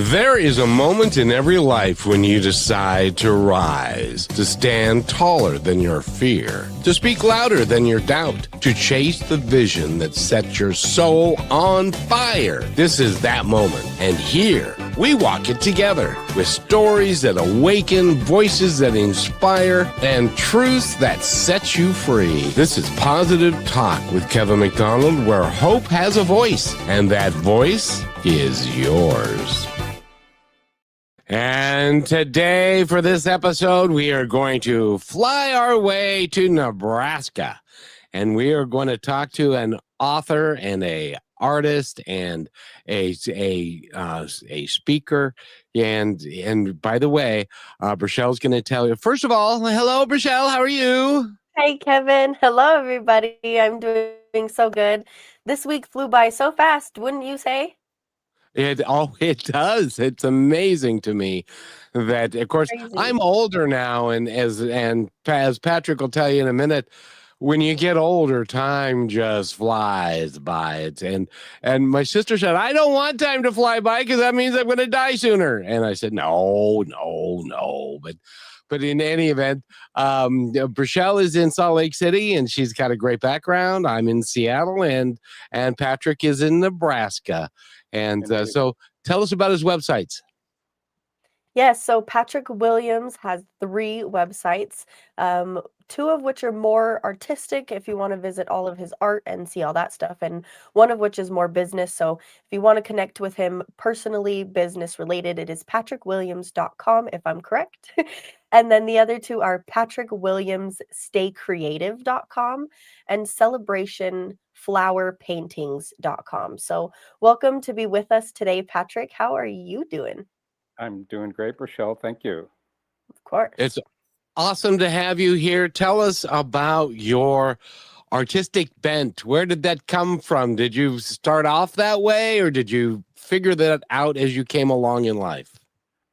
There is a moment in every life when you decide to rise, to stand taller than your fear, to speak louder than your doubt, to chase the vision that sets your soul on fire. This is that moment, and here we walk it together with stories that awaken, voices that inspire, and truths that set you free. This is Positive Talk with Kevin McDonald, where hope has a voice, and that voice is yours. And today, for this episode, we are going to fly our way to Nebraska, and we are going to talk to an author and a artist and a speaker. And by the way, Brachelle's going to tell you. First of all, hello, Brachelle. How are you? Hey, Kevin. Hello, everybody. I'm doing so good. This week flew by so fast, wouldn't you say? It does. It's amazing to me that, of course, Crazy. I'm older now, and as Patrick will tell you in a minute, when you get older, time just flies by. And my sister said, "I don't want time to fly by because that means I'm going to die sooner." And I said, "No. But in any event, Brachelle is in Salt Lake City, and she's got a great background. I'm in Seattle, and Patrick is in Nebraska. And so tell us about his websites. Yes, so Patrick Williams has 3 websites, 2 of which are more artistic if you want to visit all of his art and see all that stuff, and one of which is more business. So if you want to connect with him personally, business related, it is patrickwilliams.com, if I'm correct. And then the other 2 are patrickwilliamsstaycreative.com and celebrationflowerpaintings.com. So welcome to be with us today, Patrick. How are you doing? I'm doing great, Brachelle. Thank you. Of course. It's awesome to have you here. Tell us about your artistic bent. Where did that come from? Did you start off that way, or did you figure that out as you came along in life?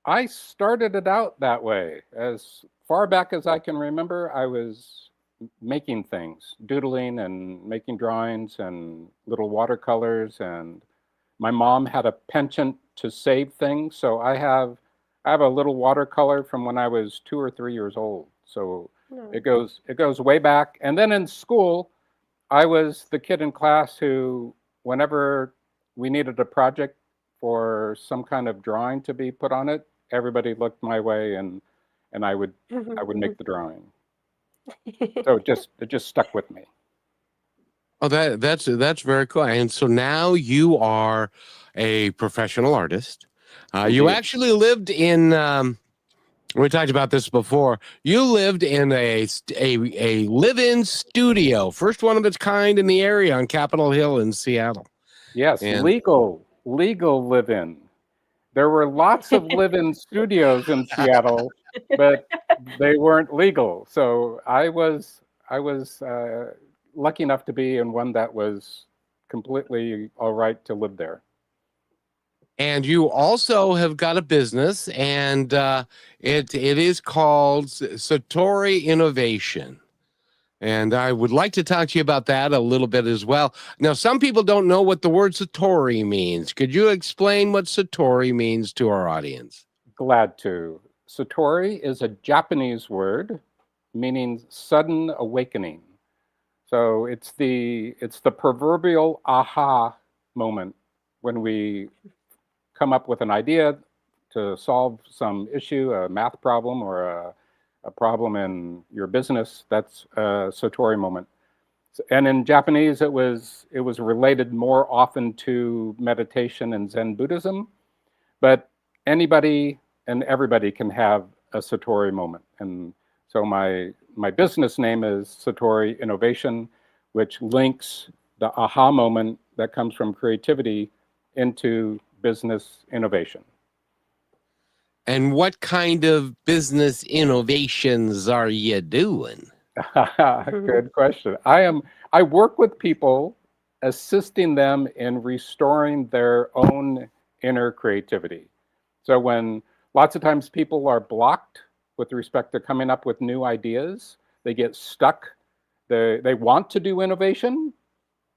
I started it out that way. As far back as I can remember, I was making things, doodling and making drawings and little watercolors. And my mom had a penchant to save things. So I have a little watercolor from when I was 2 or 3 years old. So it goes way back. And then in school, I was the kid in class who, whenever we needed a project for some kind of drawing to be put on it, everybody looked my way, and I would make the drawing. So it just stuck with me. Oh, that's very cool. And so now you are a professional artist. You actually lived in. We talked about this before. You lived in a live-in studio, first one of its kind in the area on Capitol Hill in Seattle. Yes, legal live-in. There were lots of live-in studios in Seattle, but they weren't legal. So I was lucky enough to be in one that was completely all right to live there. And you also have got a business, and it is called Satori Innovation. And I would like to talk to you about that a little bit as well. Now, some people don't know what the word Satori means. Could you explain what Satori means to our audience? Glad to. Satori is a Japanese word meaning sudden awakening. So it's the proverbial aha moment when we come up with an idea to solve some issue, a math problem or a problem in your business. That's a Satori moment. And in Japanese, it was related more often to meditation and Zen Buddhism, but anybody and everybody can have a Satori moment. And so my business name is Satori Innovation, which links the aha moment that comes from creativity into business innovation. And what kind of business innovations are you doing? Good question. I work with people, assisting them in restoring their own inner creativity. So when lots of times people are blocked with respect to coming up with new ideas, they get stuck. They want to do innovation.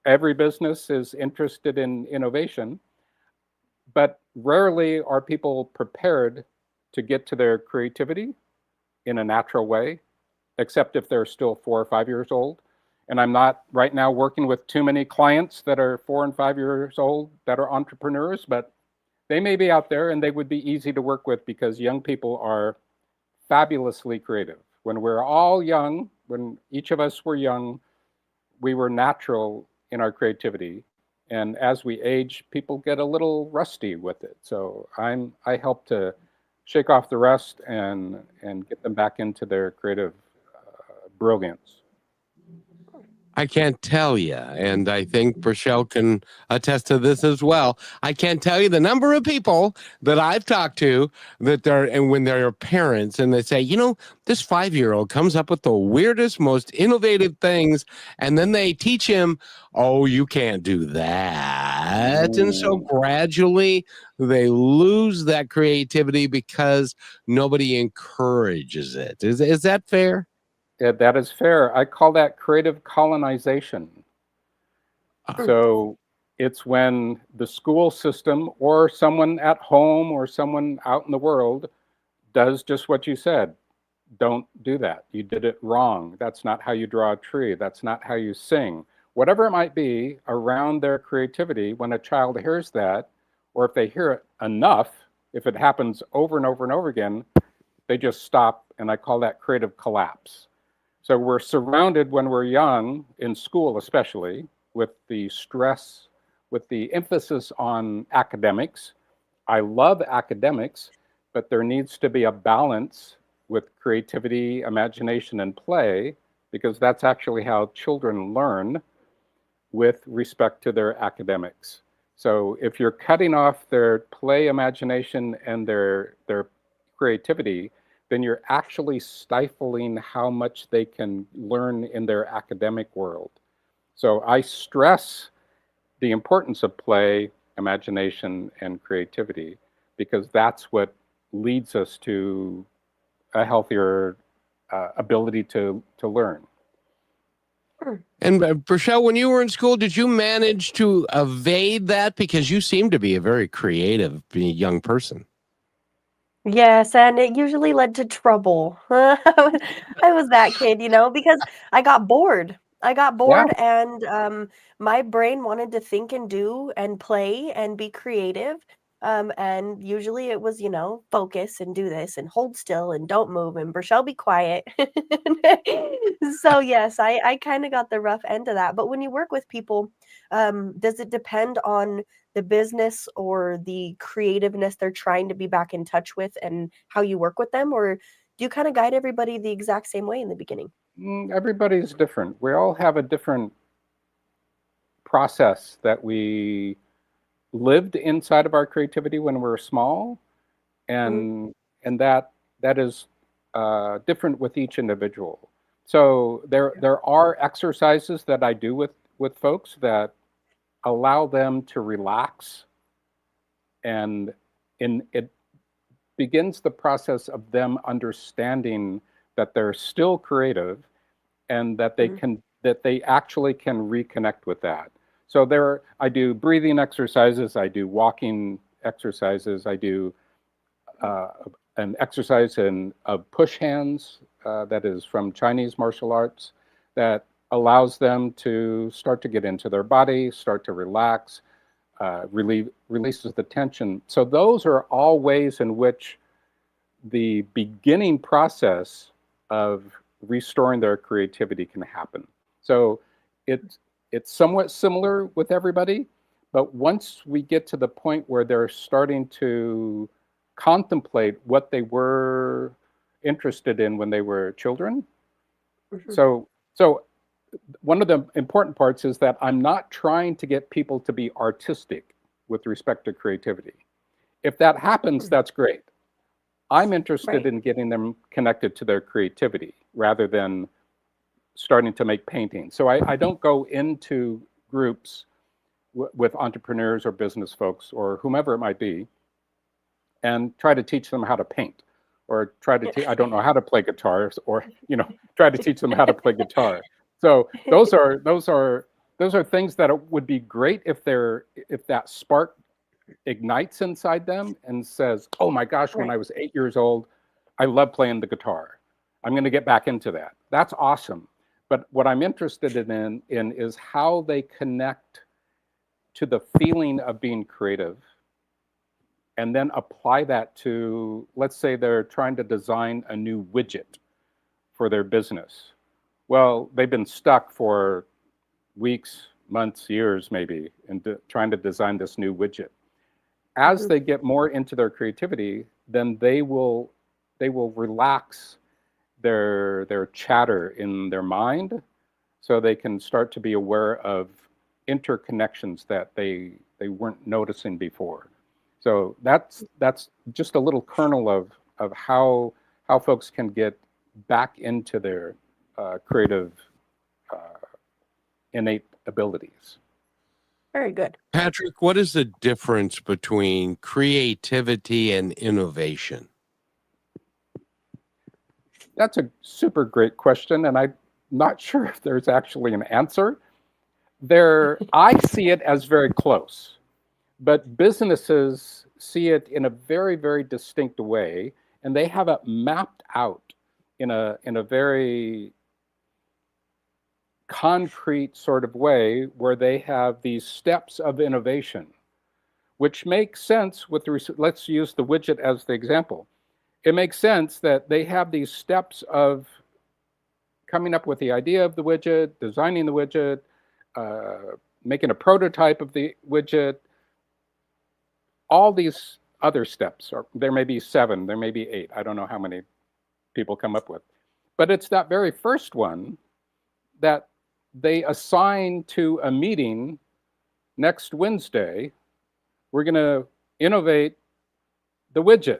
Every business is interested in innovation, but rarely are people prepared to get to their creativity in a natural way, except if they're still 4 or 5 years old. And I'm not right now working with too many clients that are 4 and 5 years old that are entrepreneurs, but they may be out there and they would be easy to work with because young people are fabulously creative. When we're all young, when each of us were young, we were natural in our creativity. And as we age, people get a little rusty with it. So I help to shake off the rust and get them back into their creative brilliance. I can't tell you, and I think Rochelle can attest to this as well. I can't tell you the number of people that I've talked to that and when they're parents and they say, this 5-year-old comes up with the weirdest, most innovative things, and then they teach him, oh, you can't do that. And so gradually they lose that creativity because nobody encourages it. Is that fair? Yeah, that is fair. I call that creative colonization. So it's when the school system or someone at home or someone out in the world does just what you said. Don't do that. You did it wrong. That's not how you draw a tree. That's not how you sing. Whatever it might be around their creativity, when a child hears that, or if they hear it enough, if it happens over and over and over again, they just stop, and I call that creative collapse. So we're surrounded when we're young, in school especially, with the stress, with the emphasis on academics. I love academics, but there needs to be a balance with creativity, imagination, and play, because that's actually how children learn with respect to their academics. So if you're cutting off their play, imagination, and their creativity, then you're actually stifling how much they can learn in their academic world. So I stress the importance of play, imagination, and creativity, because that's what leads us to a healthier ability to learn. And Rochelle, when you were in school, did you manage to evade that? Because you seem to be a very creative young person. Yes, and it usually led to trouble. I was that kid, because I got bored. Yeah. And my brain wanted to think and do and play and be creative. And usually it was, focus and do this and hold still and don't move and Rochelle, be quiet. So yes, I kind of got the rough end of that. But when you work with people, does it depend on the business or the creativeness they're trying to be back in touch with and how you work with them? Or do you kind of guide everybody the exact same way in the beginning? Everybody's different. We all have a different process that we lived inside of our creativity when we were small, and that is different with each individual. So there are exercises that I do with folks that allow them to relax, and it begins the process of them understanding that they're still creative and that they actually can reconnect with that. So I do breathing exercises, I do walking exercises, I do an exercise of push hands that is from Chinese martial arts that allows them to start to get into their body, start to relax, releases the tension. So those are all ways in which the beginning process of restoring their creativity can happen. So it's somewhat similar with everybody, but once we get to the point where they're starting to contemplate what they were interested in when they were children. So one of the important parts is that I'm not trying to get people to be artistic with respect to creativity. If that happens, that's great. I'm interested in getting them connected to their creativity rather than starting to make paintings. So I don't go into groups with entrepreneurs or business folks or whomever it might be and try to teach them how to paint, or try to I don't know how to play guitar, or try to teach them how to play guitar. So those are things that would be great if that spark ignites inside them and says, oh my gosh, when Right. I was 8 years old, I love playing the guitar. I'm going to get back into that. That's awesome. But what I'm interested in is how they connect to the feeling of being creative and then apply that to, let's say they're trying to design a new widget for their business. Well, they've been stuck for weeks, months, years maybe, in trying to design this new widget. As they get more into their creativity, then they will relax their chatter in their mind, so they can start to be aware of interconnections that they weren't noticing before. So that's just a little kernel of how folks can get back into their creative innate abilities. Very good. Patrick, what is the difference between creativity and innovation? That's a super great question, and I'm not sure if there's actually an answer. I see it as very close, but businesses see it in a very, very distinct way, and they have it mapped out in a very concrete sort of way, where they have these steps of innovation, which makes sense with let's use the widget as the example. It makes sense that they have these steps of coming up with the idea of the widget, designing the widget, making a prototype of the widget, all these other steps, or there may be 7, there may be 8, I don't know how many people come up with. But it's that very first one that they assign to a meeting next Wednesday. We're going to innovate the widget.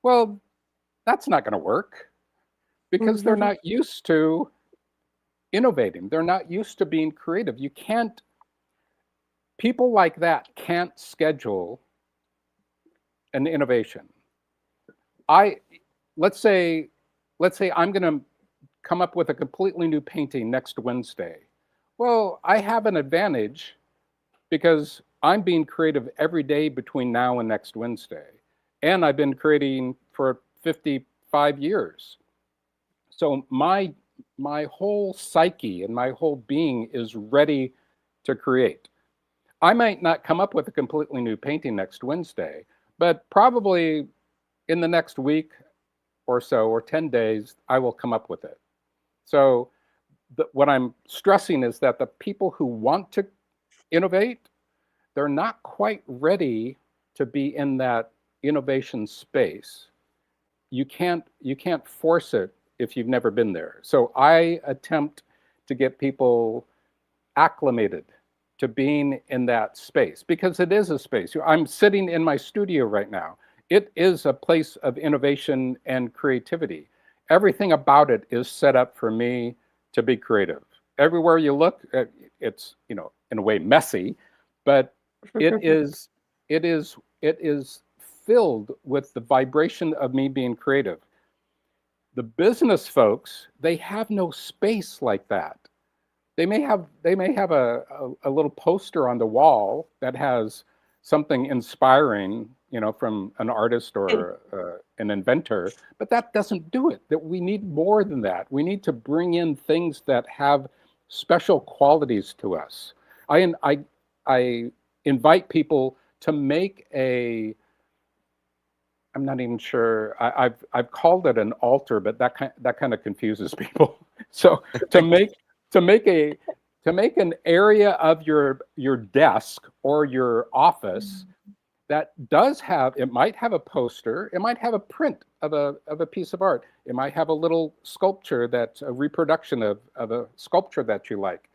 Well, that's not going to work, because they're not used to innovating. They're not used to being creative. People like that can't schedule an innovation. Let's say I'm going to come up with a completely new painting next Wednesday. Well, I have an advantage because I'm being creative every day between now and next Wednesday. And I've been creating for 55 years. So my whole psyche and my whole being is ready to create. I might not come up with a completely new painting next Wednesday, but probably in the next week or so, or 10 days, I will come up with it. So what I'm stressing is that the people who want to innovate, they're not quite ready to be in that innovation space. You can't force it if you've never been there. So I attempt to get people acclimated to being in that space, because it is a space. I'm sitting in my studio right now. It is a place of innovation and creativity. Everything about it is set up for me to be creative. Everywhere you look, it's, in a way messy, but it is filled with the vibration of me being creative. The business folks, they have no space like that. They may have a little poster on the wall that has something inspiring, from an artist or an inventor, but that doesn't do it. That we need more than that. We need to bring in things that have special qualities to us. I invite people to make I'm not even sure. I've called it an altar, but that kind of confuses people. So to make an area of your desk or your office that it might have a poster, it might have a print of a piece of art, it might have a little sculpture that's a reproduction of a sculpture that you like,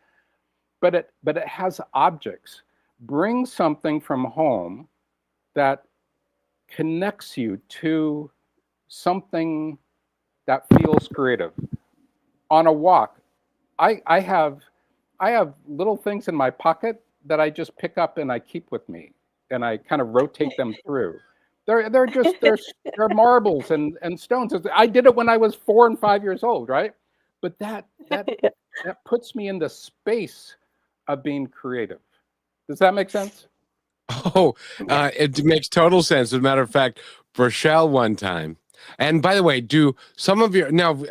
but it has objects. Bring something from home that connects you to something that feels creative. On a walk, I have little things in my pocket that I just pick up and I keep with me, and I kind of rotate them through. They're marbles and stones. I did it when I was 4 and 5 years old, right? But that puts me in the space of being creative. Does that make sense? Oh, it makes total sense. As a matter of fact, Rochelle one time. And by the way, do some of your now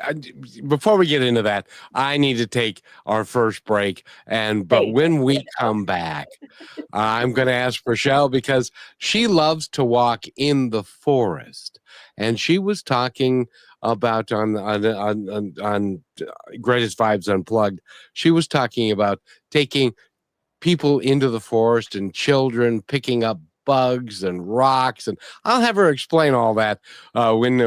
before we get into that, I need to take our first break. But Hey, when we come back, I'm going to ask Rochelle because she loves to walk in the forest, and she was talking about on Greatest Vibes Unplugged. She was talking about taking people into the forest and children picking up bugs and rocks, and I'll have her explain all that and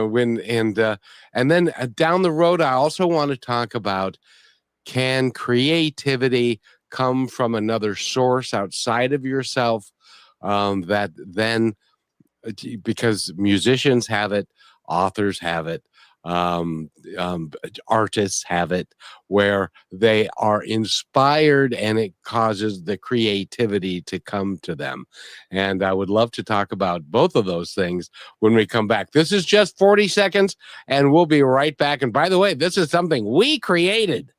then down the road I also want to talk about, can creativity come from another source outside of yourself, that then because musicians have it, authors have it, um, um, artists have it, where they are inspired and it causes the creativity to come to them. And I would love to talk about both of those things when we come back. This is just 40 seconds, and we'll be right back. And by the way, this is something we created.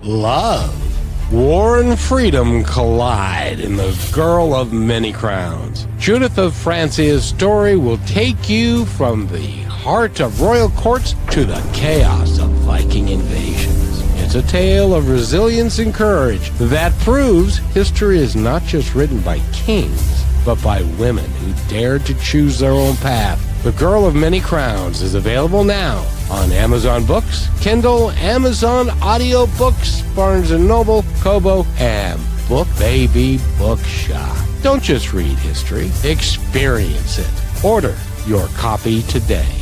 Love, war, and freedom collide in the Girl of Many Crowns. Judith of Francia's story will take you from the heart of royal courts to the chaos of Viking invasions. It's a tale of resilience and courage that proves history is not just written by kings, but by women who dared to choose their own path. The Girl of Many Crowns is available now on Amazon Books, Kindle, Amazon Audiobooks, Barnes & Noble, Kobo, and Book Baby Bookshop. Don't just read history, experience it. Order your copy today.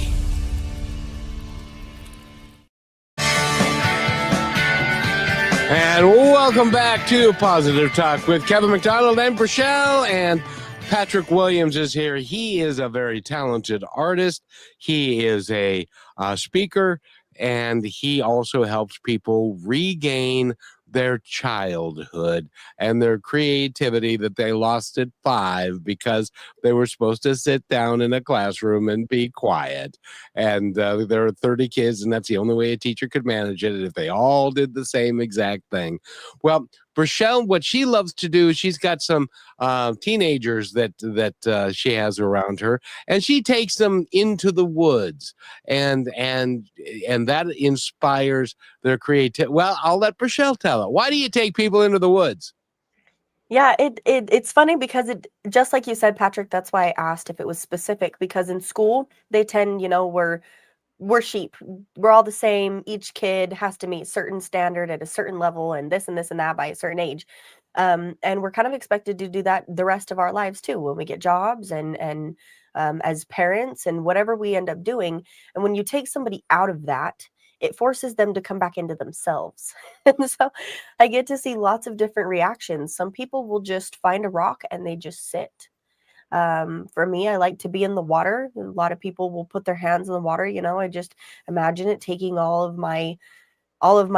And welcome back to Positive Talk with Kevin McDonald and Rochelle, and Patrick Williams is here. He is a very talented artist. He is a speaker, and he also helps people regain their childhood and their creativity that they lost at 5 because they were supposed to sit down in a classroom and be quiet. And there are 30 kids, and that's the only way a teacher could manage it if they all did the same exact thing. Well, Rochelle, what she loves to do, she's got some teenagers that she has around her, and she takes them into the woods, and that inspires their creativity. Well, I'll let Rochelle tell it. Why do you take people into the woods? Yeah, it's funny because it, just like you said, Patrick, that's why I asked if it was specific, because in school they tend, we're sheep. We're all the same. Each kid has to meet certain standard at a certain level, and this and this and that by a certain age. And we're kind of expected to do that the rest of our lives too, when we get jobs and as parents and whatever we end up doing. And when you take somebody out of that, it forces them to come back into themselves. And so I get to see lots of different reactions. Some people will just find a rock and they just sit. For me, I like to be in the water. A lot of people will put their hands in the water. I just imagine it taking all of my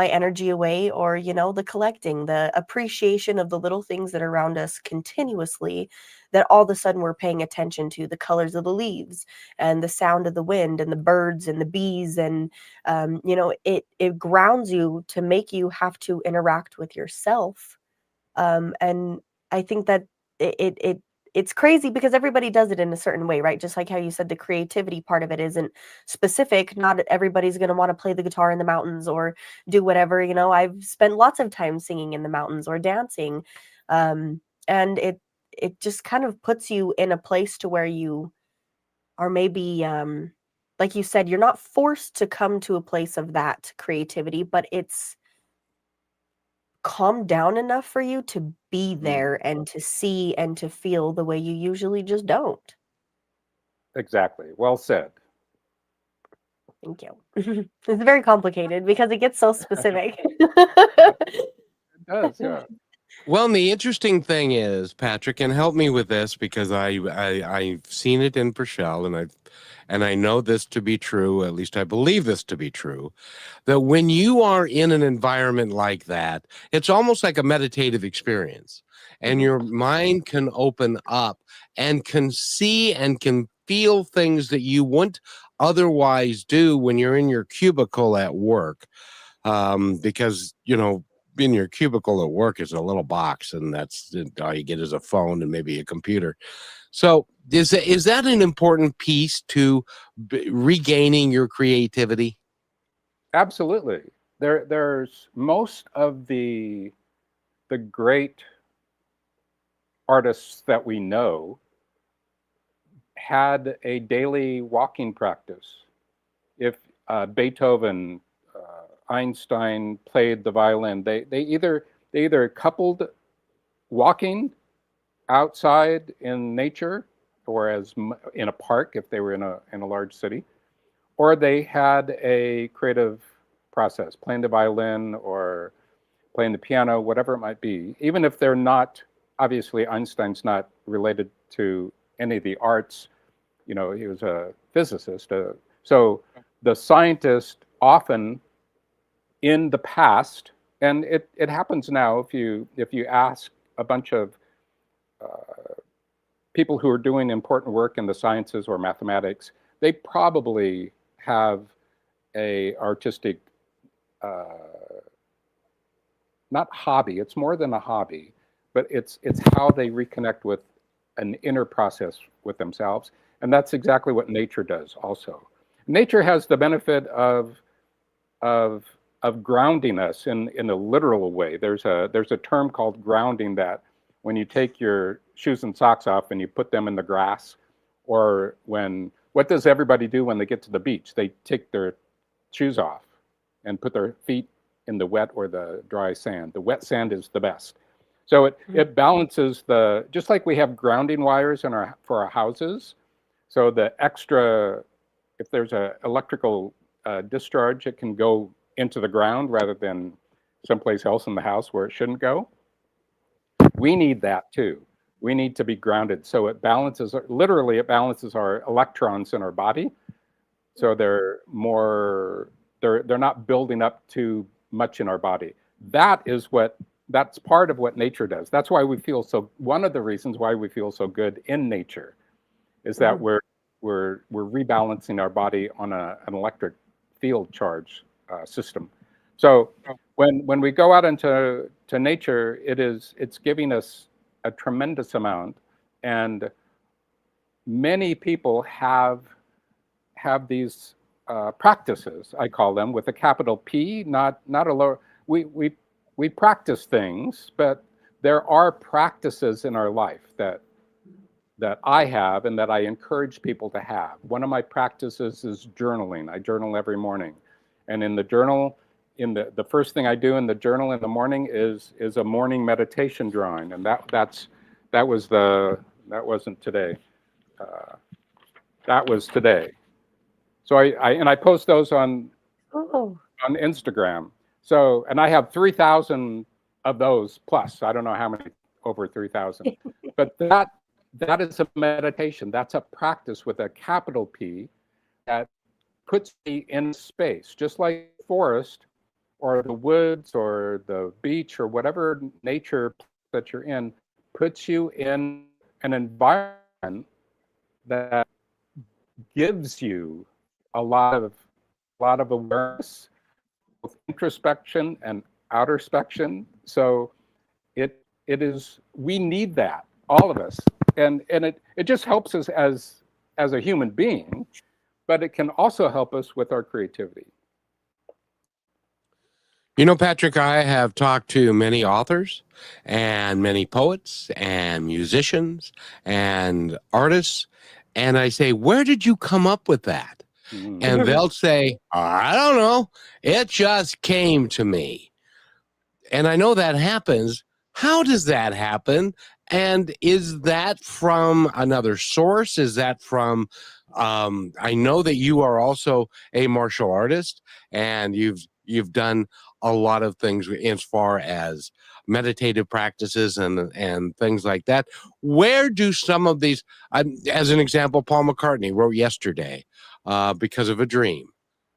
energy away, or the collecting, the appreciation of the little things that are around us continuously, that all of a sudden we're paying attention to, the colors of the leaves and the sound of the wind and the birds and the bees, and it grounds you to make you have to interact with yourself. And I think that it's crazy because everybody does it in a certain way, right? Just like how you said, the creativity part of it isn't specific. Not everybody's going to want to play the guitar in the mountains or do whatever. I've spent lots of time singing in the mountains or dancing. And it just kind of puts you in a place to where you are maybe, like you said, you're not forced to come to a place of that creativity, but it's calm down enough for you to be there and to see and to feel the way you usually just don't. Exactly. Well said. Thank you. It's very complicated because it gets so specific. It does, yeah. Well, and the interesting thing is, Patrick, and help me with this because I've seen it in Rochelle, and I know this to be true. At least I believe this to be true. That when you are in an environment like that, it's almost like a meditative experience, and your mind can open up and can see and can feel things that you wouldn't otherwise do when you're in your cubicle at work, because in your cubicle at work is a little box, and that's all you get is a phone and maybe a computer. So is that an important piece to regaining your creativity? Absolutely. There's most of the great artists that we know had a daily walking practice. If Beethoven, Einstein played the violin, they either coupled walking outside in nature, or as in a park if they were in a large city, or they had a creative process, playing the violin or playing the piano, whatever it might be. Even if they're not, obviously Einstein's not related to any of the arts, he was a physicist. So the scientist often in the past, and it happens now, if you ask a bunch of people who are doing important work in the sciences or mathematics, they probably have a artistic, not hobby, it's more than a hobby, but it's how they reconnect with an inner process with themselves. And that's exactly what nature does also. Nature has the benefit of grounding us in a literal way. There's a term called grounding, that when you take your shoes and socks off and you put them in the grass, or what does everybody do when they get to the beach? They take their shoes off and put their feet in the wet or the dry sand. The wet sand is the best. So it balances just like we have grounding wires for our houses. So the extra, if there's a electrical discharge, it can go into the ground rather than someplace else in the house where it shouldn't go. We need that too. We need to be grounded. So it balances, literally it balances our electrons in our body. So they're not building up too much in our body. That's part of what nature does. That's why we feel one of the reasons why we feel so good in nature is that we're rebalancing our body on an electric field charge system. So when we go out into nature, it's giving us a tremendous amount, and many people have these practices, I call them, with a capital P, not a lower. We practice things, but there are practices in our life that I have and that I encourage people to have. One of my practices is journaling. I journal every morning, and in the journal, the first thing I do in the journal in the morning is a morning meditation drawing, and that wasn't today. That was today. So I post those on Instagram. So, and I have 3,000 of those plus. I don't know how many, over 3,000. But that is a meditation. That's a practice with a capital P that puts me in space, just like forest or the woods or the beach or whatever nature that you're in, puts you in an environment that gives you a lot of awareness, both introspection and outerspection. So it is, we need that, all of us, and it just helps us as a human being, but it can also help us with our creativity. Patrick, I have talked to many authors and many poets and musicians and artists, and I say, where did you come up with that? And they'll say, I don't know. It just came to me. And I know that happens. How does that happen? And is that from another source? Is that from, I know that you are also a martial artist, and you've done a lot of things as far as meditative practices and things like that. Where do some of these, as an example, Paul McCartney wrote Yesterday because of a dream.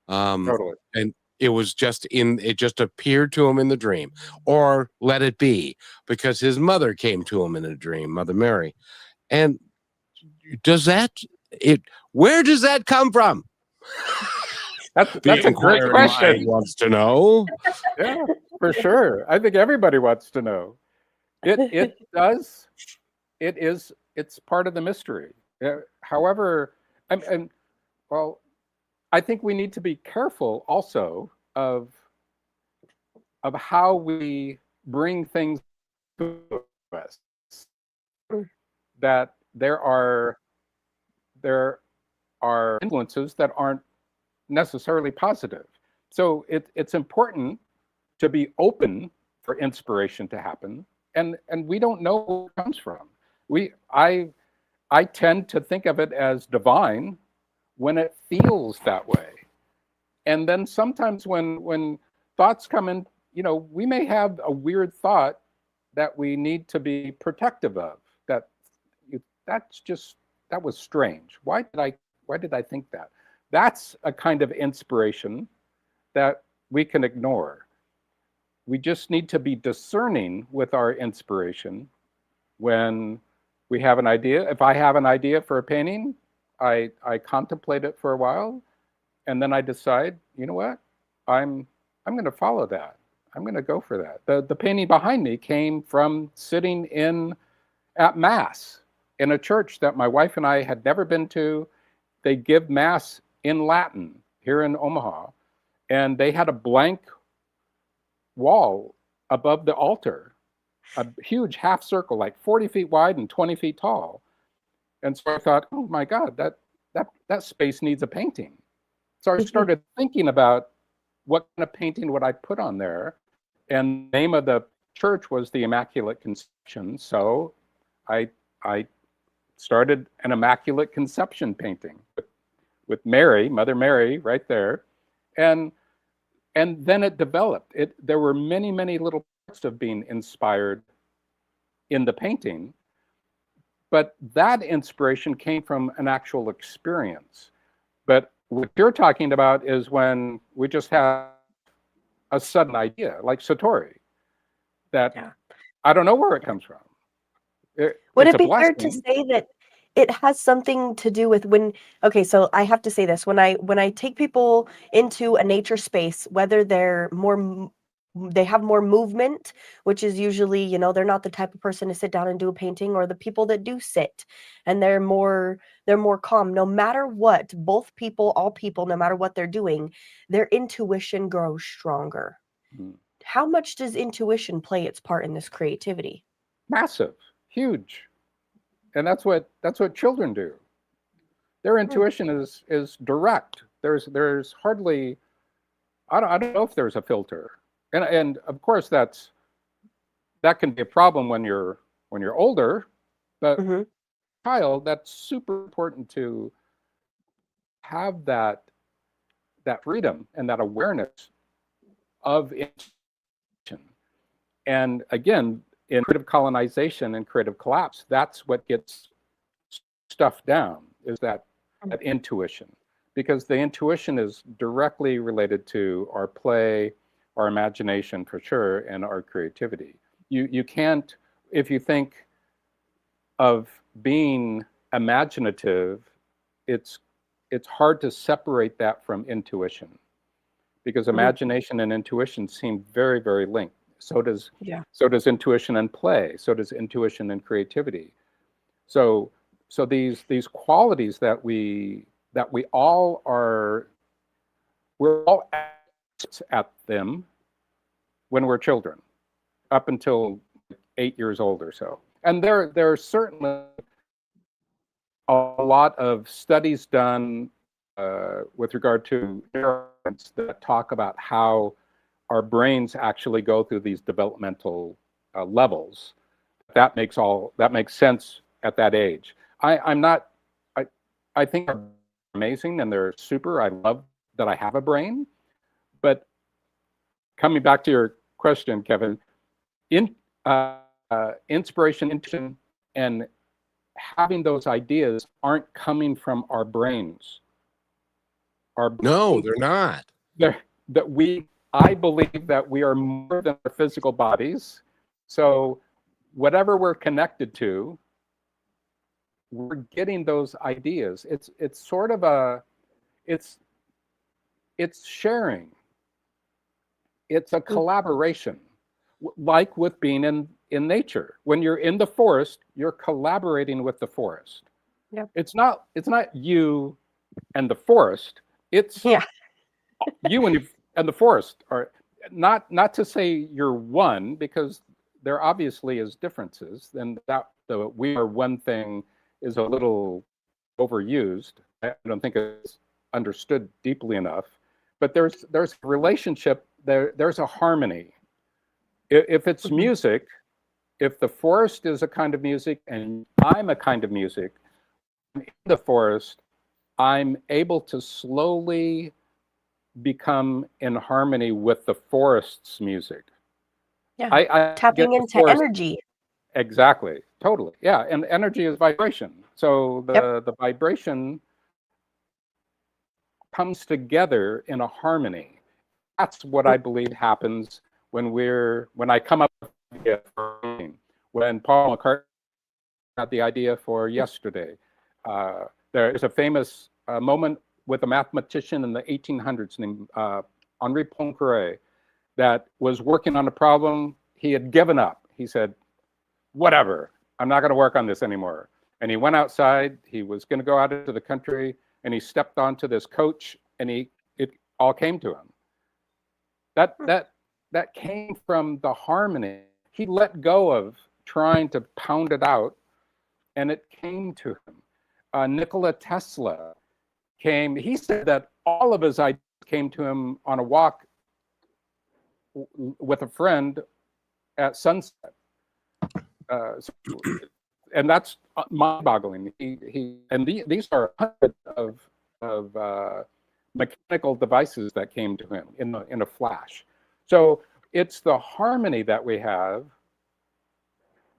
Totally. And it just appeared to him in the dream. Or Let It Be, because his mother came to him in a dream, Mother Mary. And where does that come from? That's a great question. Wants to know. Yeah. for sure. I think everybody wants to know. It does. It's part of the mystery. However, and well, I think we need to be careful also of how we bring things to us. That there are influences that aren't necessarily positive. So it's important to be open for inspiration to happen, and we don't know where it comes from. I tend to think of it as divine when it feels that way. And then sometimes when thoughts come in, we may have a weird thought that we need to be protective of. That was strange. Why did I think that? That's a kind of inspiration that we can ignore. We just need to be discerning with our inspiration when we have an idea. If I have an idea for a painting, I contemplate it for a while, and then I decide, you know what? I'm going to follow that. I'm going to go for that. The painting behind me came from sitting at Mass in a church that my wife and I had never been to. They give Mass in Latin here in Omaha, and they had a blank wall above the altar, a huge half circle, like 40 feet wide and 20 feet tall. And so I thought, oh my God, that space needs a painting. So I started thinking about what kind of painting would I put on there. And the name of the church was the Immaculate Conception. So I started an Immaculate Conception painting with Mary, Mother Mary, right there. And then it developed. There were many, many little parts of being inspired in the painting, but that inspiration came from an actual experience. But what you're talking about is when we just have a sudden idea, like Satori, that I don't know where it comes from. Would It's it a be fair to blessing. say that it has something to do with okay, so I have to say this, when I take people into a nature space, whether they have more movement, which is usually, they're not the type of person to sit down and do a painting, or the people that do sit and they're more calm. No matter what, all people, no matter what they're doing, their intuition grows stronger. How much does intuition play its part in this creativity? Massive, huge. And that's what children do. Their intuition is direct. There's hardly, I don't know if there's a filter. And of course that can be a problem when you're older, but child, that's super important to have that freedom and that awareness of intuition. And again, in creative colonization and creative collapse, that's what gets stuffed down, is that intuition. Because the intuition is directly related to our play, our imagination for sure, and our creativity. You can't, if you think of being imaginative, it's hard to separate that from intuition, because imagination and intuition seem very, very linked. So does intuition and play. So does intuition and creativity. So these qualities that we all are, we're all at them when we're children, up until 8 years old or so. And there are certainly a lot of studies done with regard to neuroscience that talk about how our brains actually go through these developmental levels. That makes sense at that age. I think they're amazing and they're super. I love that I have a brain. But coming back to your question, Kevin, inspiration, intuition, and having those ideas aren't coming from our brains. No, they're not. I believe that we are more than our physical bodies. So whatever we're connected to, we're getting those ideas. It's sort of it's sharing. it's a collaboration, like with being in nature. When you're in the forest, you're collaborating with the forest. Yep. It's not you and the forest. It's Yeah. you and the forest. Are not to say you're one, because there obviously is differences. And that the we are one thing is a little overused. I don't think it's understood deeply enough. But there's a relationship, there's a harmony. If it's music, if the forest is a kind of music and I'm a kind of music, in the forest, I'm able to slowly become in harmony with the forest's music. Yeah. I Tapping get the into forest. energy. Exactly, totally. Yeah, and energy is vibration. So the vibration comes together in a harmony. That's what I believe happens when I come up with an idea for a meeting. When Paul McCartney had the idea for yesterday, there is a famous moment with a mathematician in the 1800s named Henri Poincaré that was working on a problem. He had given up. He said, whatever, I'm not going to work on this anymore. And he went outside. He was going to go out into the country, and he stepped onto this coach, and it all came to him. That came from the harmony. He let go of trying to pound it out, and it came to him. Nikola Tesla he said that all of his ideas came to him on a walk with a friend at sunset. And that's mind-boggling. These are hundreds of mechanical devices that came to him in a flash. So it's the harmony that we have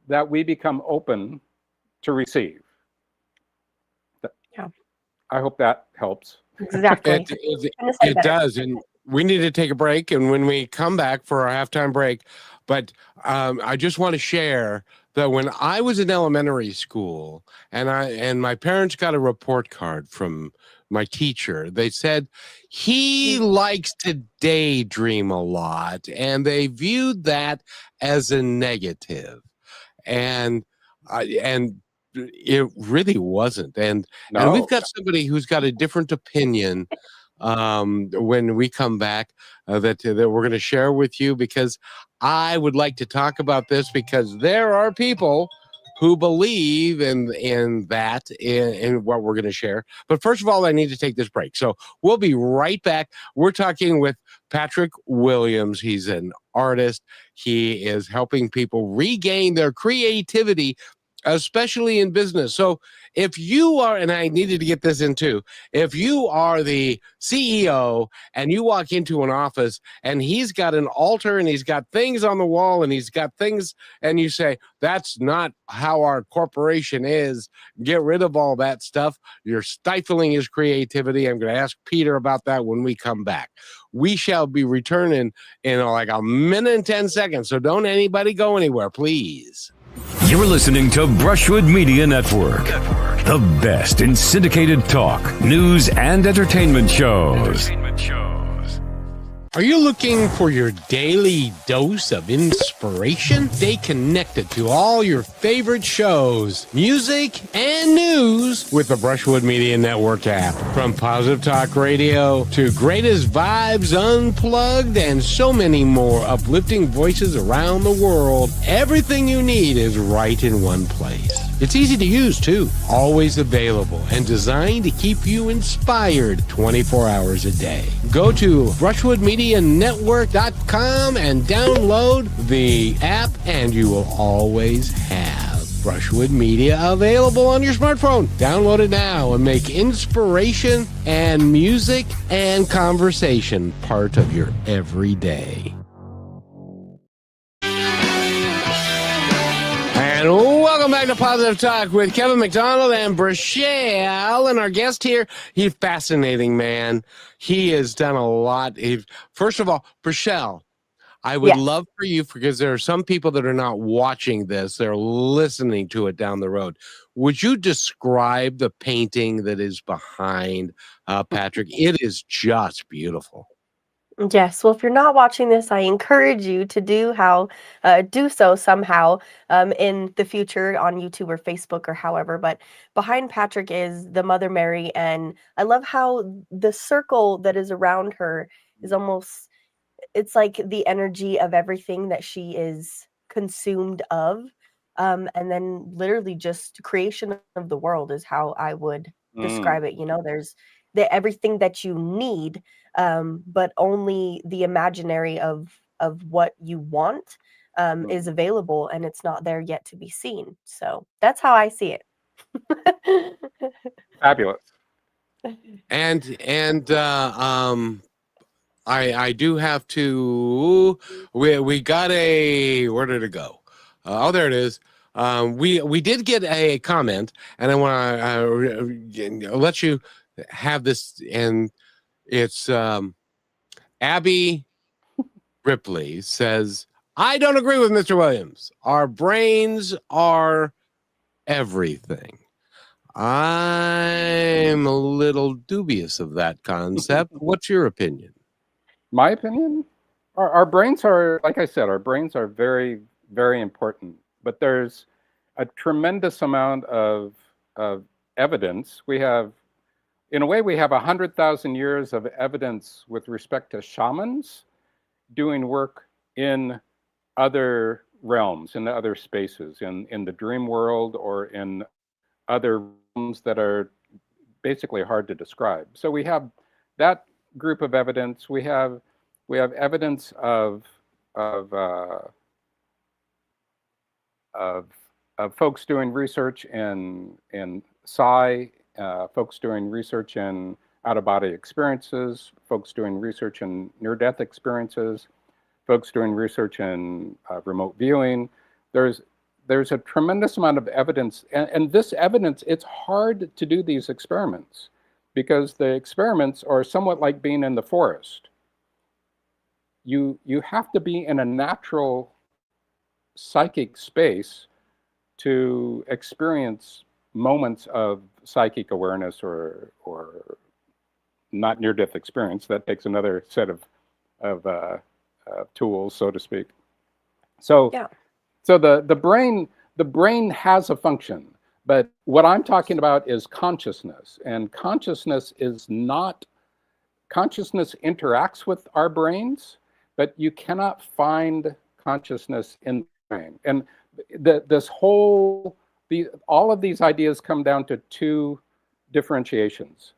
that we become open to receive. Yeah. I hope that helps. Exactly. It does. And we need to take a break. And when we come back for our halftime break, but I just want to share that when I was in elementary school and my parents got a report card from my teacher, they said he likes to daydream a lot, and they viewed that as a negative. And it really wasn't. And we've got somebody who's got a different opinion when we come back that we're going to share with you, because I would like to talk about this, because there are people who believe in what we're going to share. But first of all, I need to take this break. So we'll be right back. We're talking with Patrick Williams. He's an artist. He is helping people regain their creativity, especially in business. So if you are, and I needed to get this in too, if you are the CEO and you walk into an office and he's got an altar and he's got things on the wall and he's got things, and you say, that's not how our corporation is, get rid of all that stuff, you're stifling his creativity. I'm going to ask Peter about that when we come back. We shall be returning in like a minute and 10 seconds. So don't anybody go anywhere, please. You're listening to Brushwood Media Network, the best in syndicated talk, news, and entertainment shows. Are you looking for your daily dose of inspiration? Stay connected to all your favorite shows, music, and news with the Brushwood Media Network app. From Positive Talk Radio to Greatest Vibes Unplugged and so many more uplifting voices around the world, everything you need is right in one place. It's easy to use, too. Always available and designed to keep you inspired 24 hours a day. Go to BrushwoodMediaNetwork.com and download the app, and you will always have Brushwood Media available on your smartphone. Download it now and make inspiration and music and conversation part of your everyday. And welcome back to Positive Talk with Kevin McDonald and Brashelle. And our guest here, he's a fascinating man. He has done a lot. First of all, Brashelle, I would love for you, because there are some people that are not watching this, they're listening to it down the road. Would you describe the painting that is behind Patrick? It is just beautiful. Yes, well, if you're not watching this, I encourage you to do so somehow in the future on YouTube or Facebook or however. But behind Patrick is the Mother Mary, and I love how the circle that is around her is almost, it's like the energy of everything that she is consumed of. And then literally just creation of the world is how I would Mm, describe it. There's everything that you need, but only the imaginary of what you want is mm. available, and it's not there yet to be seen. So that's how I see it. Fabulous. And I do have to. We got a. Where did it go? Oh, there it is. We did get a comment, and I want to let you have this. And it's Abby Ripley says, "I don't agree with Mr. Williams. Our brains are everything." I'm a little dubious of that concept. What's your opinion? My opinion, our brains are, like I said, our brains are very, very important. But there's a tremendous amount of evidence. We have, in a way, we have 100,000 years of evidence with respect to shamans doing work in other realms, in other spaces, in the dream world or in other realms that are basically hard to describe. So we have that group of evidence. We have evidence of uh, of folks doing research in psi, folks doing research in out-of-body experiences, folks doing research in near-death experiences, folks doing research in remote viewing. There's a tremendous amount of evidence, and this evidence, it's hard to do these experiments because the experiments are somewhat like being in the forest. You have to be in a natural psychic space to experience moments of psychic awareness or not near-death experience. That takes another set of tools, so to speak. So Yeah. so the brain has a function, but what I'm talking about is consciousness, and consciousness interacts with our brains, but you cannot find consciousness in the brain. And all of these ideas come down to two differentiations.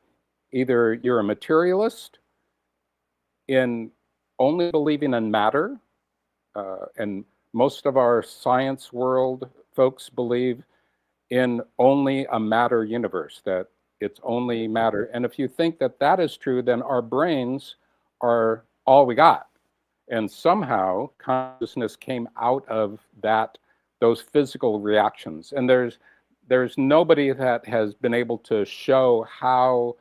Either you're a materialist in only believing in matter, and most of our science world folks believe in only a matter universe, that it's only matter. And if you think that that is true, then our brains are all we got. And somehow consciousness came out of those physical reactions. And there's nobody that has been able to show how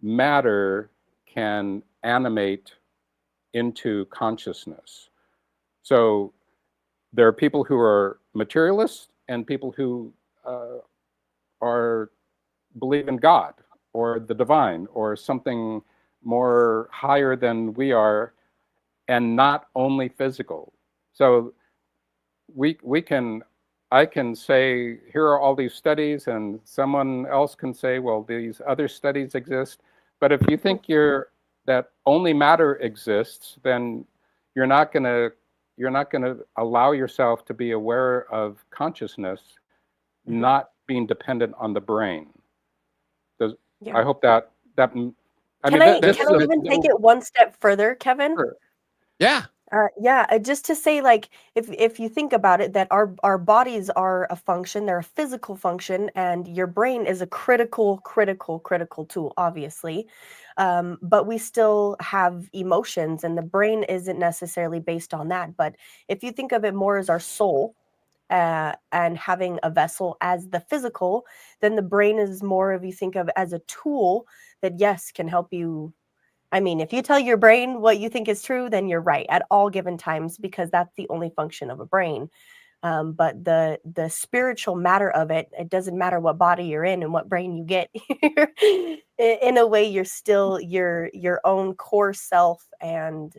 matter can animate into consciousness. So there are people who are materialists and people who believe in God or the divine or something more higher than we are, and not only physical. So I can say, here are all these studies, and someone else can say, well, these other studies exist. But if you think that only matter exists, then you're not going to allow yourself to be aware of consciousness not being dependent on the brain. Yeah. I hope that Can I even take it one step further, Kevin? Sure. Yeah. Just to say, like, if you think about it, that our bodies are a function, they're a physical function, and your brain is a critical tool, obviously. But we still have emotions, and the brain isn't necessarily based on that. But if you think of it more as our soul, and having a vessel as the physical, then the brain is more of, you think of as a tool that, yes, can help you. I mean, if you tell your brain what you think is true, then you're right at all given times, because that's the only function of a brain. But the spiritual matter of it, it doesn't matter what body you're in and what brain you get. In a way, you're still your own core self, and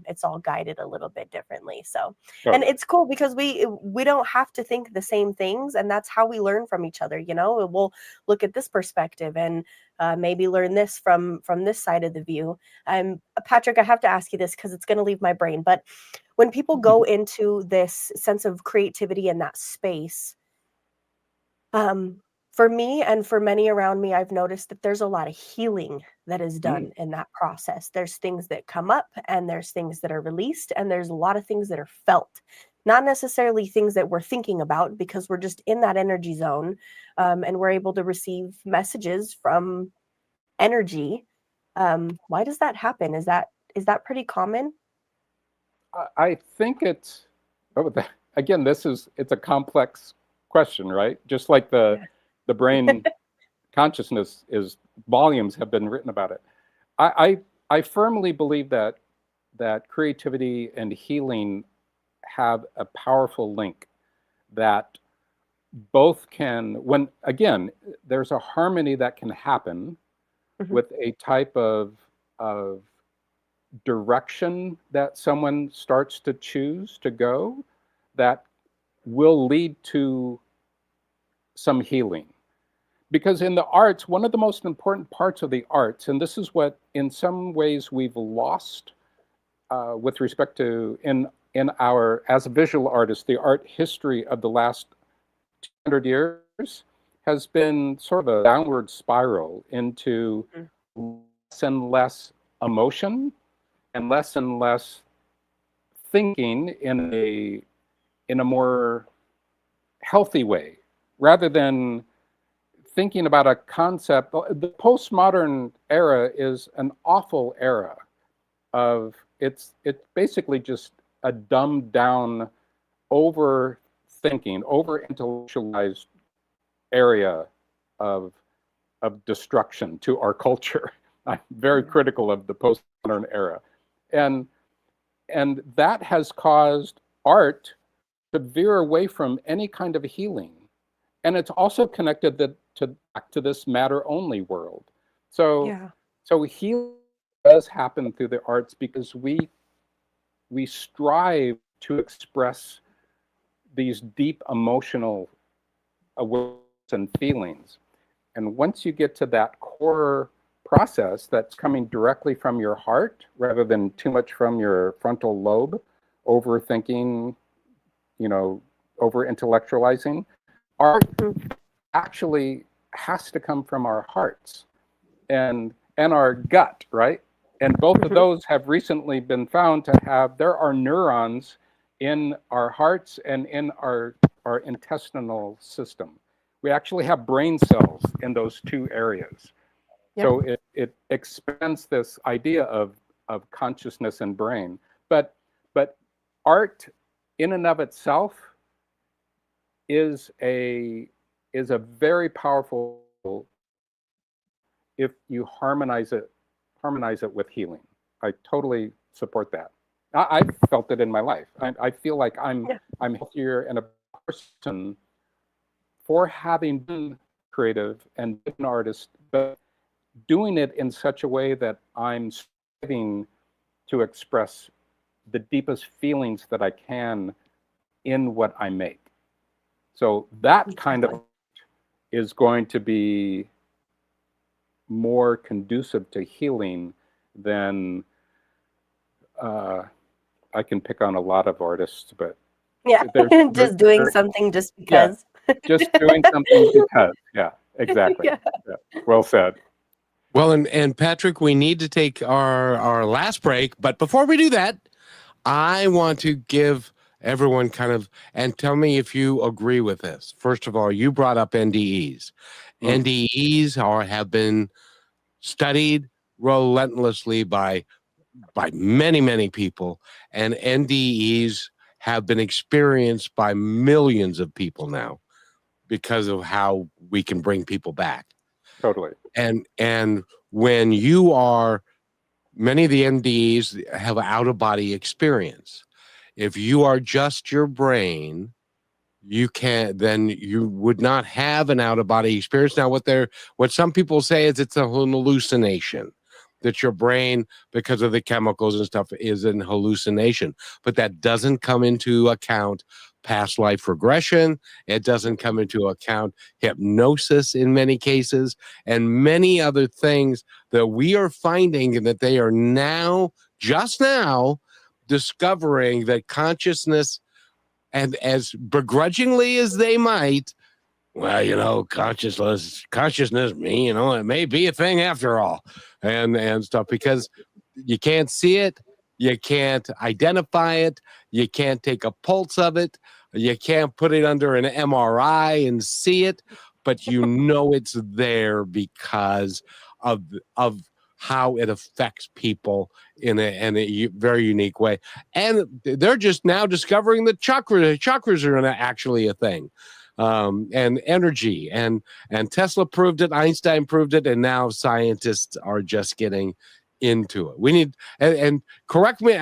it's all guided a little bit differently. So, and Totally. it's cool because we don't have to think the same things, and that's how we learn from each other. You know, we'll look at this perspective and maybe learn this from this side of the view. Patrick, I have to ask you this because it's going to leave my brain, but when people go into this sense of creativity in that space, for me and for many around me, I've noticed that there's a lot of healing that is done in that process. There's things that come up and there's things that are released, and there's a lot of things that are felt. Not necessarily things that we're thinking about because we're just in that energy zone, and we're able to receive messages from energy. Why does that happen? Is that pretty common? I think it's, again, it's a complex question, right? Just like the brain consciousness is, volumes have been written about it. I firmly believe that creativity and healing have a powerful link, that both can, when, again, there's a harmony that can happen with a type of direction that someone starts to choose to go, that will lead to some healing. Because in the arts, one of the most important parts of the arts, and this is what in some ways we've lost with respect to in our, as a visual artist, the art history of the last 200 years has been sort of a downward spiral into less and less emotion and less thinking in a more healthy way, rather than thinking about a concept. The postmodern era is an awful era of, it's basically just a dumbed down, overthinking, over intellectualized area of destruction to our culture. I'm very critical of the postmodern era. And that has caused art to veer away from any kind of healing. And it's also connected back to this matter-only world. So healing does happen through the arts because we strive to express these deep emotional awareness and feelings. And once you get to that core process that's coming directly from your heart rather than too much from your frontal lobe, overthinking, over intellectualizing, art actually has to come from our hearts and our gut, right? And both of those have recently been found to have, there are neurons in our hearts and in our intestinal system. We actually have brain cells in those two areas. Yep. So it expands this idea of consciousness and brain. But art in and of itself is a very powerful if you harmonize it with healing. I totally support that. I've felt it in my life. I feel like I'm healthier and a person for having been creative and been an artist, but doing it in such a way that I'm striving to express the deepest feelings that I can in what I make. So that kind of is going to be more conducive to healing than I can pick on a lot of artists, but just doing something just because. Just doing something because. Yeah, exactly. Yeah. Well said. Well, and Patrick, we need to take our last break, but before we do that, I want to give everyone kind of, and tell me if you agree with this. First of all, you brought up NDEs. NDEs have been studied relentlessly by many people, and NDEs have been experienced by millions of people now because of how we can bring people back. Totally. And when you are, many of the NDEs have out-of-body experience. If you are just your brain, then you would not have an out-of-body experience. Now, what some people say is it's an hallucination, that your brain, because of the chemicals and stuff, is an hallucination. But that doesn't come into account past life regression. It doesn't come into account hypnosis in many cases, and many other things that we are finding, and that they are just now discovering that consciousness, and as begrudgingly as they might, well, consciousness, me, it may be a thing after all, and stuff, because you can't see it, you can't identify it, you can't take a pulse of it, you can't put it under an MRI and see it, but it's there because of how it affects people in a very unique way. And they're just now discovering that chakras are actually a thing. And energy, and Tesla proved it, Einstein proved it, and now scientists are just getting into it. We need, and correct me,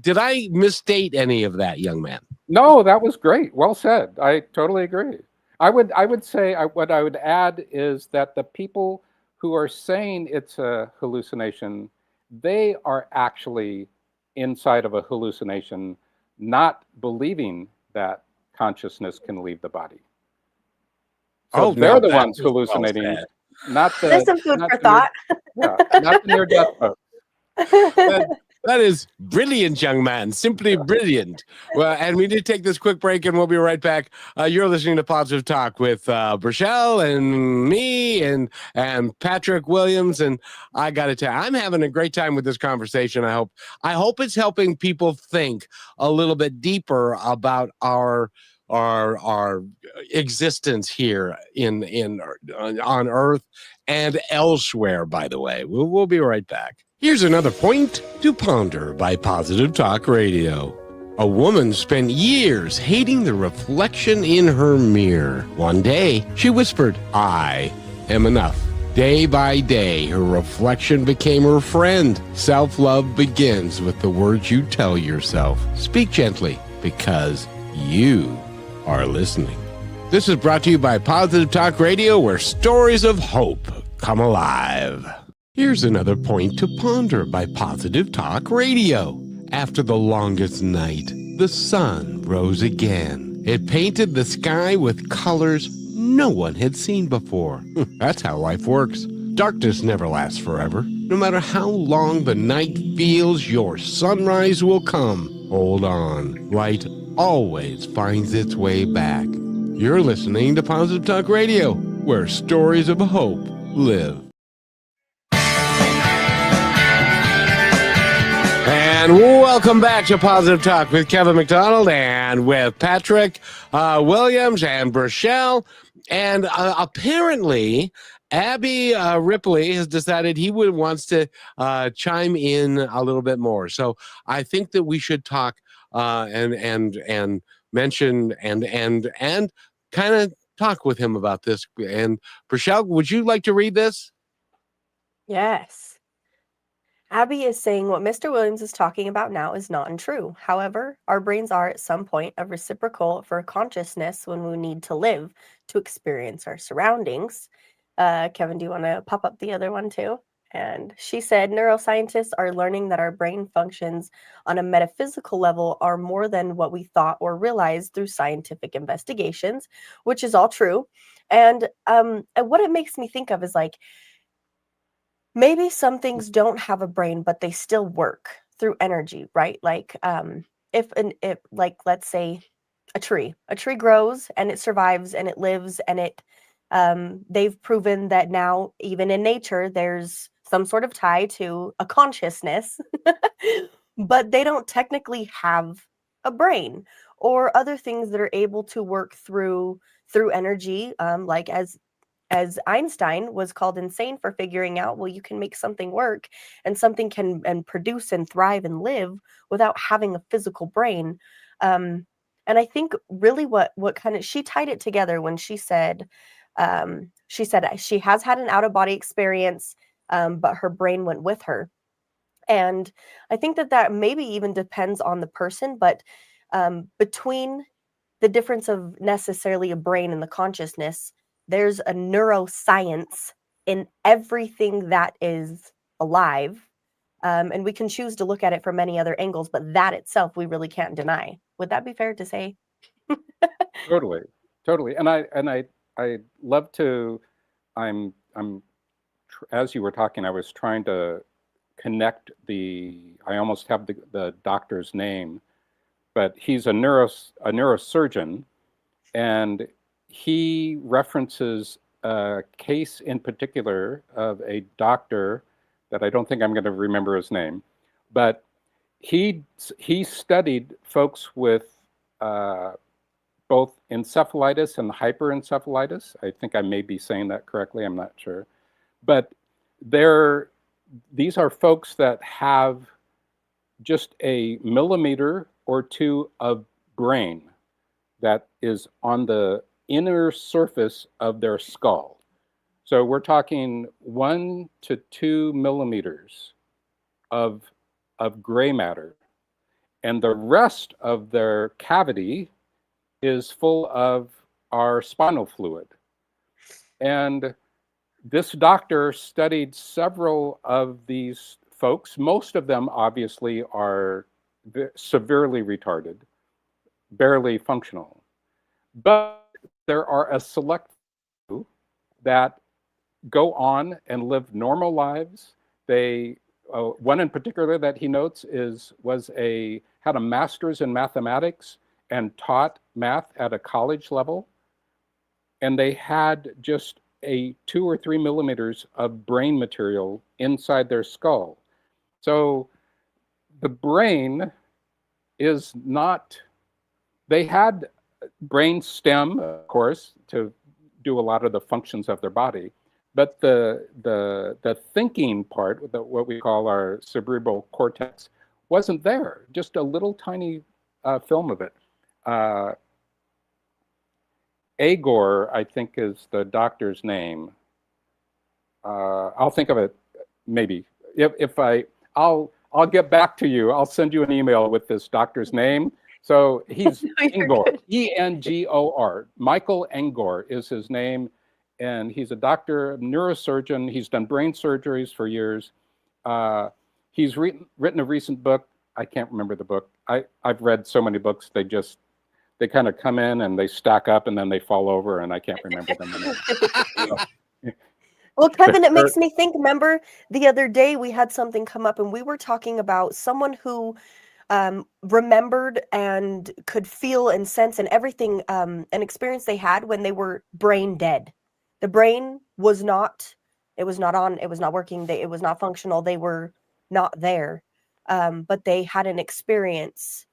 did I misstate any of that, young man? No, that was great. Well said. I totally agree. I would say what I would add is that the people who are saying it's a hallucination, they are actually inside of a hallucination, not believing that consciousness can leave the body. So they're the ones hallucinating, not the. There's some food for thought. Not the near-death folks. That is brilliant, young man. Simply brilliant. Well, and we need to take this quick break, and we'll be right back. You're listening to Positive Talk with Rochelle and me and Patrick Williams. And I got to tell you, I'm having a great time with this conversation. I hope it's helping people think a little bit deeper about our existence here on Earth and elsewhere. By the way, we'll be right back. Here's another point to ponder by Positive Talk Radio. A woman spent years hating the reflection in her mirror. One day, she whispered, "I am enough." Day by day, her reflection became her friend. Self-love begins with the words you tell yourself. Speak gently, because you are listening. This is brought to you by Positive Talk Radio, where stories of hope come alive. Here's another point to ponder by Positive Talk Radio. After the longest night, the sun rose again. It painted the sky with colors no one had seen before. That's how life works. Darkness never lasts forever. No matter how long the night feels, your sunrise will come. Hold on. Light always finds its way back. You're listening to Positive Talk Radio, where stories of hope live. And welcome back to Positive Talk with Kevin McDonald and with Patrick Williams and Rochelle. And apparently, Abby Ripley has decided he wants to chime in a little bit more. So I think that we should talk and mention and kind of talk with him about this. And Rochelle, would you like to read this? Yes. Abby is saying what Mr. Williams is talking about now is not untrue. However, our brains are at some point a reciprocal for consciousness when we need to live to experience our surroundings. Kevin, do you want to pop up the other one too? And she said, neuroscientists are learning that our brain functions on a metaphysical level are more than what we thought or realized through scientific investigations, which is all true. And what it makes me think of is like, maybe some things don't have a brain, but they still work through energy, right? Like if let's say a tree grows and it survives and it lives and it they've proven that now even in nature there's some sort of tie to a consciousness, but they don't technically have a brain or other things that are able to work through energy, like as Einstein was called insane for figuring out, well, you can make something work and something can produce and thrive and live without having a physical brain. And I think really what kind of, she tied it together when she said she has had an out-of-body experience, but her brain went with her. And I think that maybe even depends on the person, but between the difference of necessarily a brain and the consciousness. There's a neuroscience in everything that is alive. And we can choose to look at it from many other angles, but that itself we really can't deny. Would that be fair to say? Totally, totally. And I love to. As you were talking, I was trying to connect I almost have the doctor's name, but he's a neurosurgeon, and he references a case in particular of a doctor that I don't think I'm going to remember his name, but he studied folks with both encephalitis and hyperencephalitis. I think I may be saying that correctly, I'm not sure. But these are folks that have just a millimeter or two of brain that is on the inner surface of their skull. So we're talking 1 to 2 millimeters of gray matter. And the rest of their cavity is full of our spinal fluid. And this doctor studied several of these folks. Most of them obviously are severely retarded, barely functional. But there are a select few that go on and live normal lives. One in particular that he notes had a master's in mathematics and taught math at a college level. And they had just 2 or 3 millimeters of brain material inside their skull. So the brain is not, they had brain stem, of course, to do a lot of the functions of their body. But the thinking part, what we call our cerebral cortex, wasn't there. Just a little tiny film of it. Agor, I think, is the doctor's name. I'll think of it maybe. I'll get back to you. I'll send you an email with this doctor's name. So he's Engor, E-N-G-O-R. Michael Engor is his name, and he's a doctor, a neurosurgeon. He's done brain surgeries for years. He's written a recent book. I can't remember the book. I've read so many books. They kind of come in and they stack up and then they fall over, and I can't remember them anymore. Well, Kevin, it makes me think, remember the other day we had something come up and we were talking about someone who remembered and could feel and sense and everything, an experience they had when they were brain dead. The brain was not, it was not on, it was not working, it was not functional, they were not there, but they had an experience.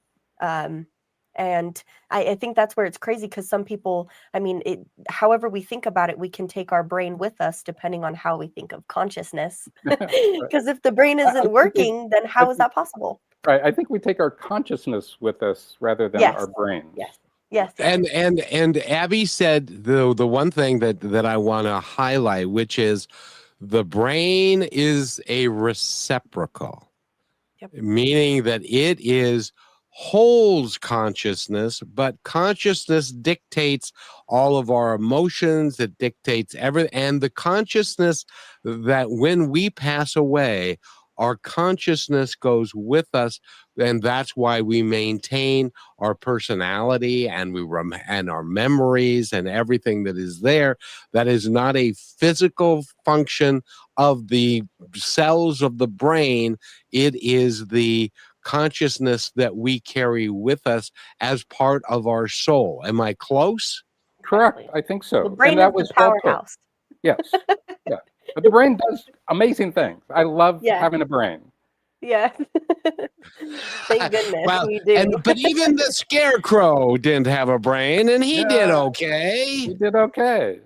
And I think that's where it's crazy, because some people, I mean, however we think about it, we can take our brain with us depending on how we think of consciousness. Because if the brain isn't working, then how is that possible? Right. I think we take our consciousness with us rather than our brain. Yes. Yes. And Abby said the one thing that I want to highlight, which is the brain is a reciprocal, meaning that it holds consciousness, but consciousness dictates all of our emotions. It dictates everything. And the consciousness that when we pass away, our consciousness goes with us, and that's why we maintain our personality and and our memories and everything that is there. That is not a physical function of the cells of the brain. It is the consciousness that we carry with us as part of our soul. Am I close? Correct. I think so. The brain is the powerhouse. Yes. Yeah. But the brain does amazing things. I love having a brain. Yeah. Thank goodness we do. But even the scarecrow didn't have a brain, and he did okay. He did okay.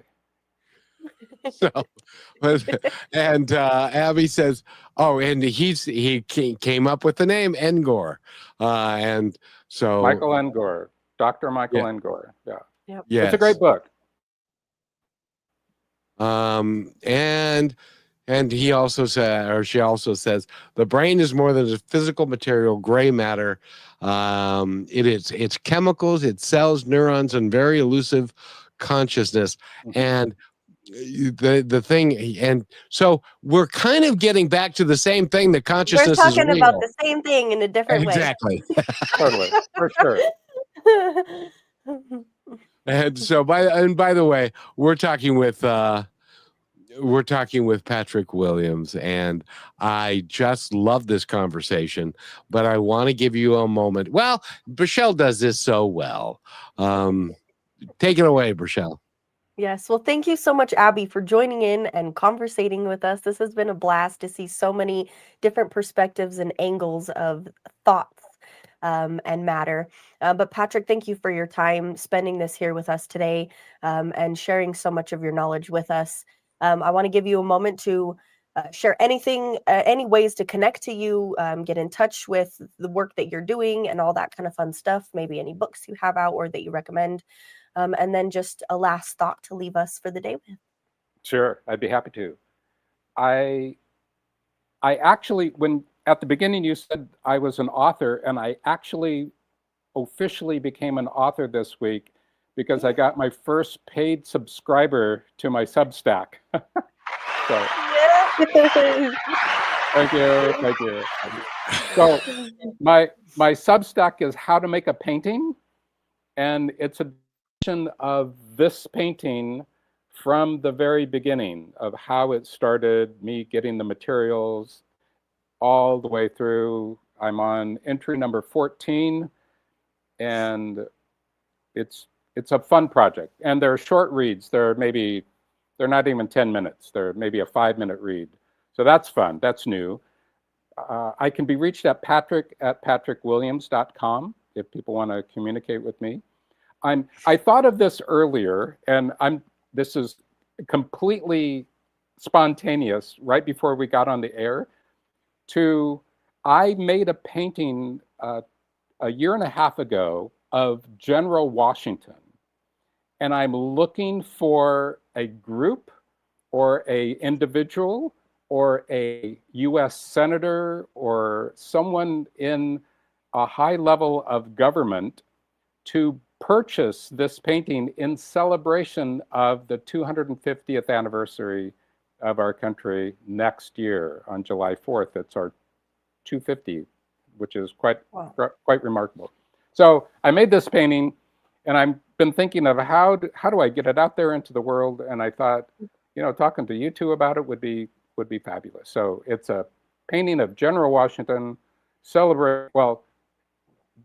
So, and Abby says, "Oh, and he came up with the name Engor, and so Michael Engor, Dr. Michael Engor. Yeah, yes. It's a great book." And And he also said, or she also says, the brain is more than a physical material, gray matter. It's chemicals, it's cells, neurons, and very elusive consciousness. And the thing, and so we're kind of getting back to the same thing, that We're consciousness is talking about real. the same thing in a different way. Exactly. Totally, for sure. And so by the way, we're talking with Patrick Williams, and I just love this conversation, but I want to give you a moment. Well, Brachelle does this so well. Take it away, Brachelle. Yes. Well, thank you so much, Abby, for joining in and conversating with us. This has been a blast to see so many different perspectives and angles of thoughts and matter. But Patrick, thank you for your time spending this here with us today and sharing so much of your knowledge with us. I want to give you a moment to share anything, any ways to connect to you, get in touch with the work that you're doing and all that kind of fun stuff, maybe any books you have out or that you recommend. And then just a last thought to leave us for the day with. Sure, I'd be happy to. I actually, when at the beginning you said I was an author, and I actually officially became an author this week because I got my first paid subscriber to my Substack. So, thank you. So my Substack is How to Make a Painting, and it's a of this painting from the very beginning of how it started, me getting the materials all the way through. I'm on entry number 14, and it's a fun project. And they're short reads. They're not even 10 minutes. They're maybe a 5-minute read. So that's fun. That's new. I can be reached at patrick@patrickwilliams.com if people want to communicate with me. I thought of this earlier, and this is completely spontaneous right before we got on the air. I made a painting a year and a half ago of General Washington, and I'm looking for a group or a individual or a US senator or someone in a high level of government to purchase this painting in celebration of the 250th anniversary of our country next year on July 4th. It's our 250, which is quite remarkable. So I made this painting, and I've been thinking of how do I get it out there into the world, and I thought, talking to you two about it would be fabulous. So it's a painting of General Washington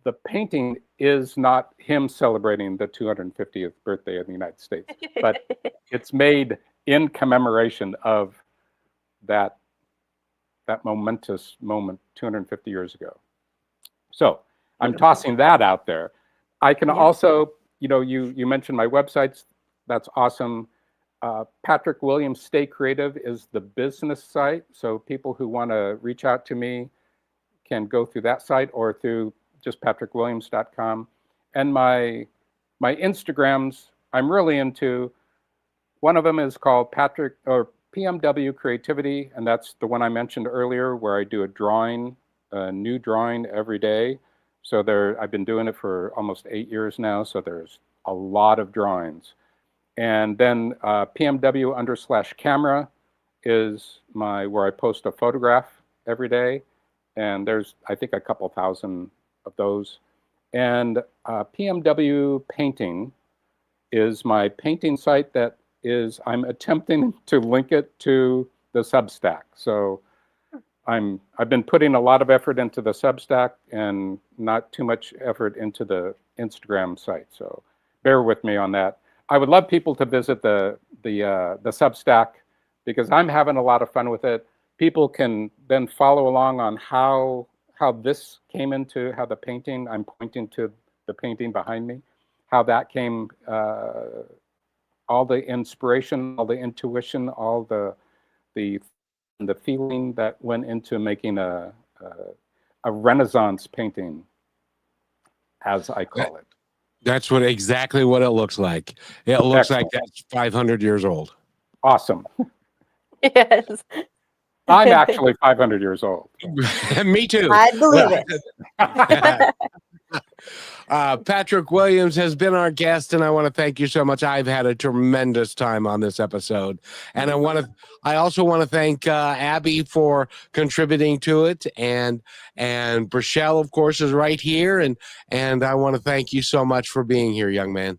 the painting is not him celebrating the 250th birthday of the United States, but it's made in commemoration of that momentous moment 250 years ago. So I'm tossing that out there. I can also, you mentioned my websites. That's awesome. Patrick Williams Stay Creative is the business site. So people who want to reach out to me can go through that site or through just patrickwilliams.com. And my Instagrams, I'm really into. One of them is called PMW Creativity, and that's the one I mentioned earlier, where I do a new drawing every day. So I've been doing it for almost 8 years now, so there's a lot of drawings. And then PMW_camera is where I post a photograph every day, and there's, I think, a couple thousand of those. And PMW Painting is my painting site that I'm attempting to link it to the Substack. So I've been putting a lot of effort into the Substack and not too much effort into the Instagram site. So bear with me on that. I would love people to visit the Substack because I'm having a lot of fun with it. People can then follow along on how this came into how the painting, I'm pointing to the painting behind me, how that came, all the inspiration, all the intuition, all the feeling that went into making a Renaissance painting, as I call it. That's exactly what it looks like. It looks like that's 500 years old. Awesome. Yes. I'm actually 500 years old. Me too. I believe it. Patrick Williams has been our guest, and I want to thank you so much. I've had a tremendous time on this episode, and I also want to thank Abby for contributing to it, and Brachelle, of course, is right here, and I want to thank you so much for being here, young man.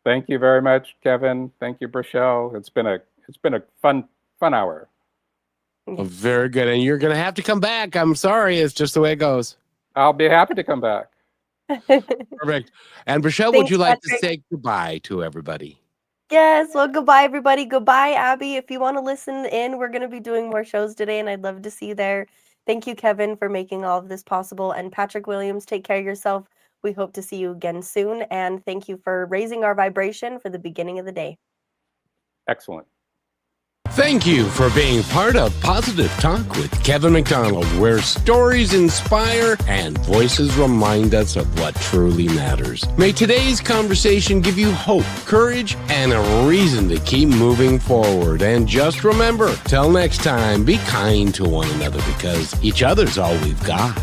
Thank you very much, Kevin. Thank you, Brachelle. It's been a fun hour. Well, very good, and you're going to have to come back. I'm sorry, it's just the way it goes. I'll be happy to come back. Perfect. And Brachelle, would Thanks, you like Patrick. to say goodbye to everybody? Yes, well, goodbye, everybody. Goodbye, Abby. If you want to listen in, we're going to be doing more shows today, and I'd love to see you there. Thank you, Kevin, for making all of this possible. And Patrick Williams, take care of yourself. We hope to see you again soon. And thank you for raising our vibration for the beginning of the day. Excellent. Thank you for being part of Positive Talk with Kevin McDonald, where stories inspire and voices remind us of what truly matters. May today's conversation give you hope, courage, and a reason to keep moving forward. And just remember, till next time, be kind to one another because each other's all we've got.